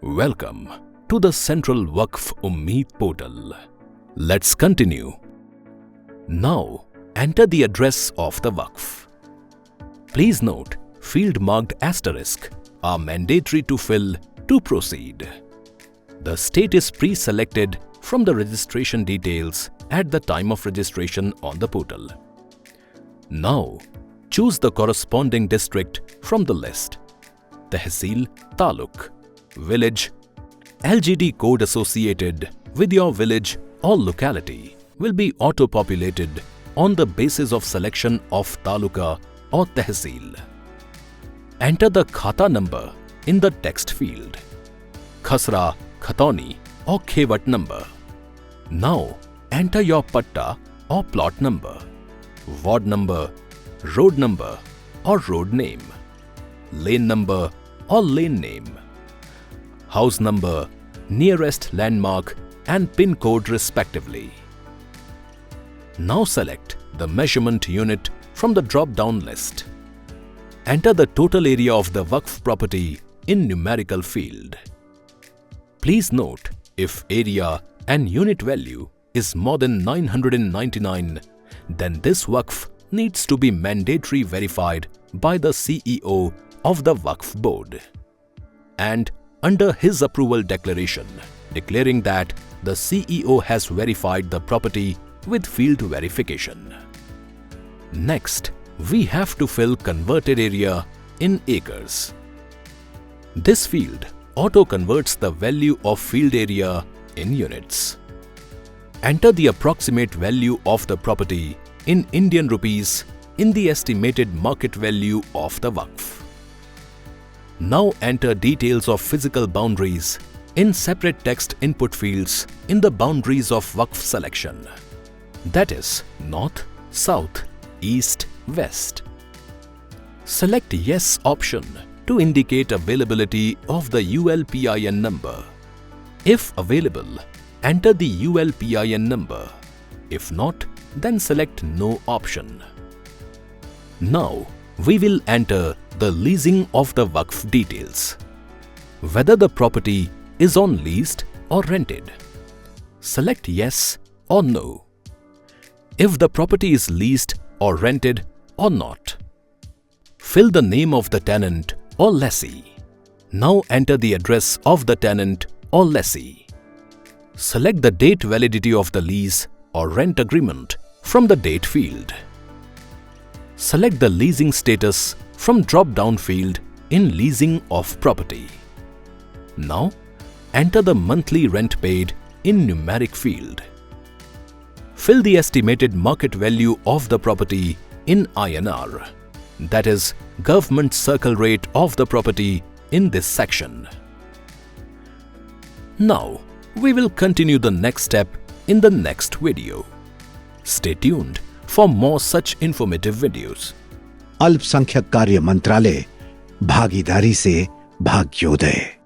Welcome to the Central Waqf UMEED Portal. Let's continue. Now, enter the address of the Waqf. Please note, field marked asterisk are mandatory to fill to proceed. The state is pre-selected from the registration details at the time of registration on the portal. Now, choose the corresponding district from the list. Tehsil, Taluk, Village, LGD code associated with your village or locality will be auto-populated on the basis of selection of Taluka or Tehsil. Enter the Khata number in the text field. Khasra, Khatoni or Khewat number. Now, enter your Patta or plot number, ward number, road number or road name, lane number or lane name, house number, nearest landmark and PIN code respectively. Now select the measurement unit from the drop-down list. Enter the total area of the Waqf property in numerical field. Please note, if area and unit value is more than 999, then this Waqf needs to be mandatory verified by the CEO of the Waqf board. And under his approval declaration, declaring that the CEO has verified the property with field verification. Next, we have to fill converted area in acres. This field auto-converts the value of field area in units. Enter the approximate value of the property in Indian rupees in the estimated market value of the Waqf. Now enter details of physical boundaries in separate text input fields in the boundaries of Waqf selection. That is north, south, east, west. Select Yes option to indicate availability of the ULPIN number. If available, enter the ULPIN number. If not, then select No option. Now, we will enter the leasing of the Waqf details. Whether the property is on leased or rented. Select Yes or No. If the property is leased or rented or not. Fill the name of the tenant or lessee. Now enter the address of the tenant or lessee. Select the date validity of the lease or rent agreement from the date field. Select the leasing status from drop-down field in leasing of property. Now, enter the monthly rent paid in numeric field. Fill the estimated market value of the property in INR, that is, government circle rate of the property in this section. Now, we will continue the next step in the next video. Stay tuned for more such informative videos. अल्पसंख्यक कार्य मंत्रालय, भागीदारी से भाग्योदय।